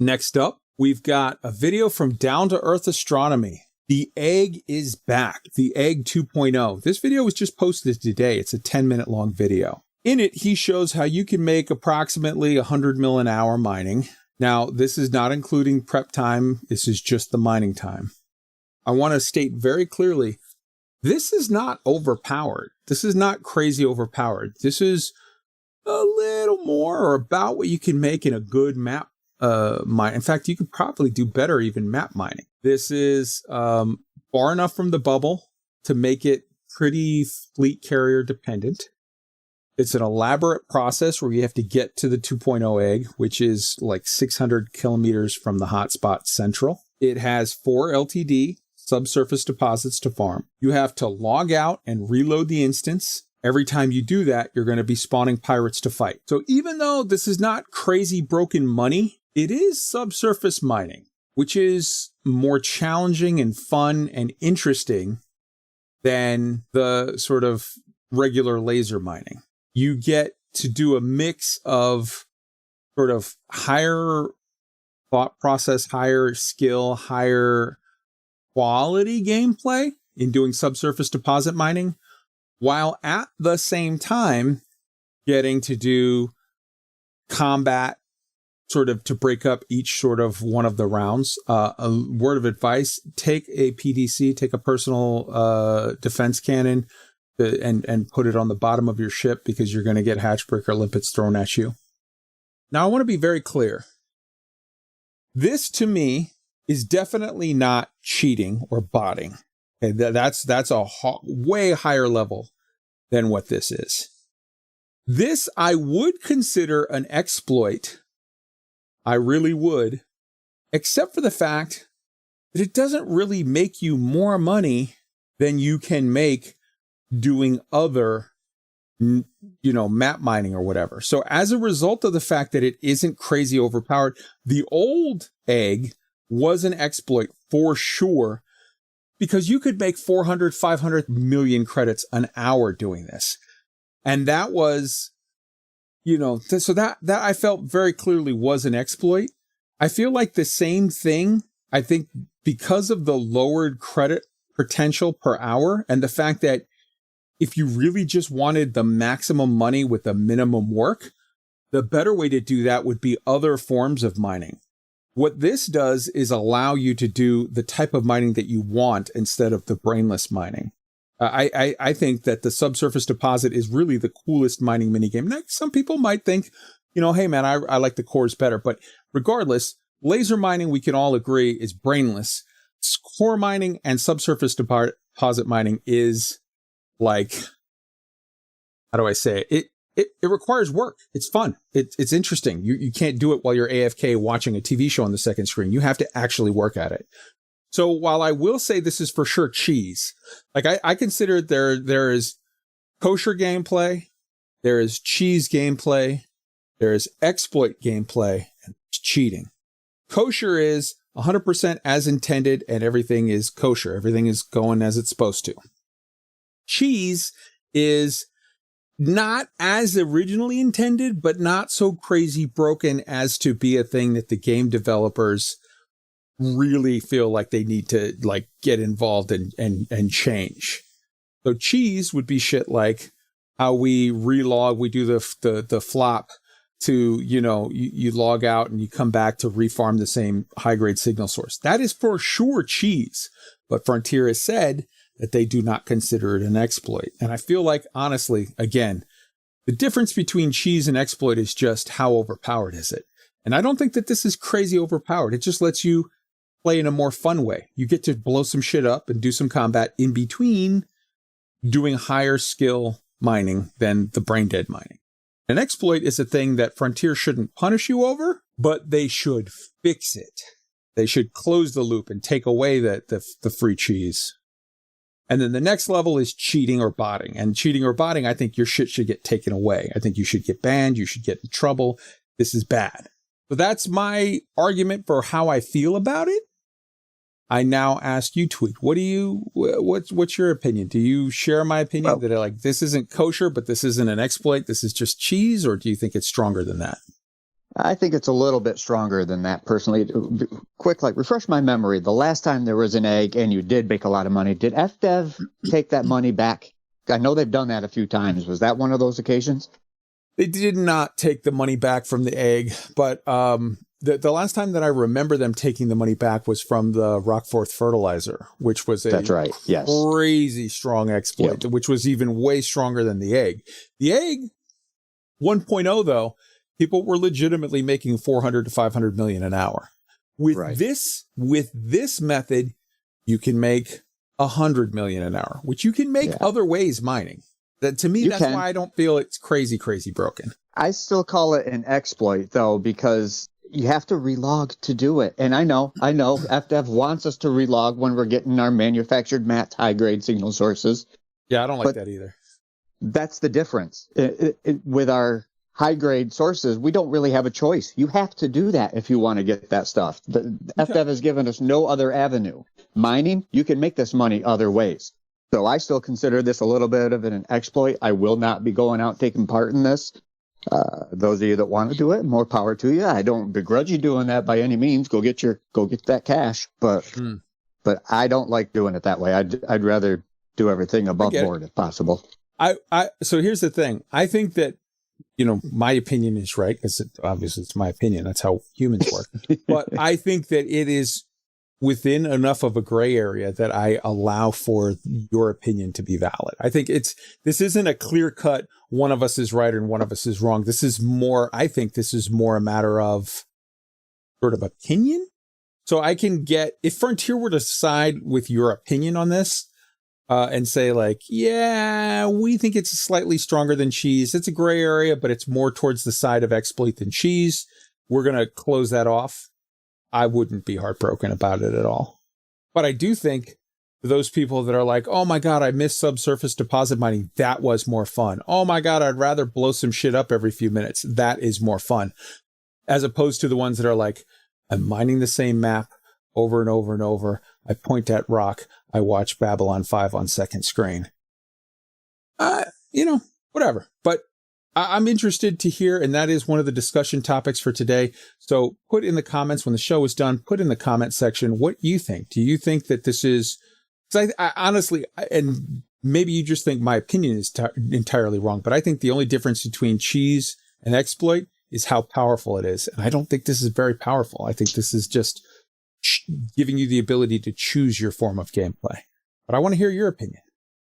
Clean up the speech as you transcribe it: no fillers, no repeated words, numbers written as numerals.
Next up, we've got a video from Down to Earth Astronomy. The egg is back, the egg 2.0. This video was just posted today. It's a 10-minute long video. In it, he shows how you can make approximately 100 mil an hour mining. Now, this is not including prep time. This is just the mining time. I want to state very clearly, this is not overpowered. This is not crazy overpowered. This is a little more or about what you can make in a good map mine. In fact, you could probably do better even map mining. This is far enough from the bubble to make it pretty fleet carrier dependent. It's an elaborate process where you have to get to the 2.0 egg, which is like 600 kilometers from the hotspot central. It has 4 LTD subsurface deposits to farm. You have to log out and reload the instance. Every time you do that, you're going to be spawning pirates to fight. So even though this is not crazy broken money, it is subsurface mining, which is more challenging and fun and interesting than the sort of regular laser mining. You get to do a mix of sort of higher thought process, higher skill, higher quality gameplay in doing subsurface deposit mining, while at the same time getting to do combat sort of to break up each sort of one of the rounds. A word of advice, take a PDC, take a personal defense cannon, and put it on the bottom of your ship because you're going to get hatchbreaker limpets thrown at you. Now, I want to be very clear. This, to me, is definitely not cheating or botting. Okay, that's a way higher level than what this is. This, I would consider an exploit. I really would, except for the fact that it doesn't really make you more money than you can make doing other, map mining or whatever. So as a result of the fact that it isn't crazy overpowered, the old egg was an exploit for sure, because you could make 400, 500 million credits an hour doing this. And that was, so that I felt very clearly was an exploit. I feel like the same thing, I think because of the lowered credit potential per hour and the fact that if you really just wanted the maximum money with the minimum work, the better way to do that would be other forms of mining. What this does is allow you to do the type of mining that you want instead of the brainless mining. I think that the subsurface deposit is really the coolest mining minigame. Now, some people might think, hey man, I like the cores better. But regardless, laser mining, we can all agree, is brainless. Core mining and subsurface deposit mining is like, how do I say it? It requires work. It's fun. It's interesting. You can't do it while you're AFK watching a TV show on the second screen. You have to actually work at it. So while I will say this is for sure cheese, like I consider there is kosher gameplay, there is cheese gameplay, there is exploit gameplay, and cheating. Kosher is 100% as intended and everything is kosher. Everything is going as it's supposed to. Cheese is not as originally intended, but not so crazy broken as to be a thing that the game developers really feel like they need to get involved and change. So cheese would be shit like how we relog, we do the flop to, you log out and you come back to refarm the same high grade signal source. That is for sure cheese. But Frontier has said that they do not consider it an exploit. And I feel like, honestly, again, the difference between cheese and exploit is just how overpowered is it. And I don't think that this is crazy overpowered. It just lets you play in a more fun way. You get to blow some shit up and do some combat in between doing higher skill mining than the brain dead mining. An exploit is a thing that Frontier shouldn't punish you over, but they should fix it. They should close the loop and take away the free cheese. And then the next level is cheating or botting. And cheating or botting, I think your shit should get taken away. I think you should get banned. You should get in trouble. This is bad. So that's my argument for how I feel about it. I now ask you, Tweet, what's your opinion? Do you share my opinion that this isn't kosher, but this isn't an exploit, this is just cheese, or do you think it's stronger than that? I think it's a little bit stronger than that, personally. Quick, refresh my memory. The last time there was an egg and you did make a lot of money, did FDev take that money back? I know they've done that a few times. Was that one of those occasions? They did not take the money back from the egg, but the last time that I remember them taking the money back was from the Rockforth fertilizer, which was a That's right. Yes. crazy strong exploit, which was even way stronger than the egg. The egg 1.0, though, people were legitimately making 400 to 500 million an hour. With this method, you can make 100 million an hour, which you can make other ways mining. That to me, that's why I don't feel it's crazy broken. I still call it an exploit, though, because you have to relog to do it. And I know FDev wants us to relog when we're getting our manufactured mats high-grade signal sources. Yeah, I don't like that either. That's the difference. With our high-grade sources, we don't really have a choice. You have to do that if you want to get that stuff. FDev has given us no other avenue. Mining, you can make this money other ways. So I still consider this a little bit of an exploit. I will not be going out taking part in this. Those of you that want to do it, more power to you. I don't begrudge you doing that by any means. Go get that cash. But I don't like doing it that way. I'd rather do everything above board if possible. So here's the thing. I think that, my opinion is right, because obviously it's my opinion. That's how humans work. But I think that it is within enough of a gray area that I allow for your opinion to be valid. I think this isn't a clear cut, one of us is right and one of us is wrong. I think this is more a matter of sort of opinion. So I can if Frontier were to side with your opinion on this, and say we think it's slightly stronger than cheese. It's a gray area, but it's more towards the side of exploit than cheese. We're going to close that off. I wouldn't be heartbroken about it at all. But I do think those people that are like, oh my God, I miss subsurface deposit mining. That was more fun. Oh my God, I'd rather blow some shit up every few minutes. That is more fun. As opposed to the ones that are like, I'm mining the same map over and over and over. I point at rock. I watch Babylon 5 on second screen. Whatever. But I'm interested to hear, and that is one of the discussion topics for today. So put in the comments when the show is done, put in the comment section what you think. Do you think that this is, because I honestly, and maybe you just think my opinion is entirely wrong, but I think the only difference between cheese and exploit is how powerful it is. And I don't think this is very powerful. I think this is just giving you the ability to choose your form of gameplay. But I want to hear your opinion.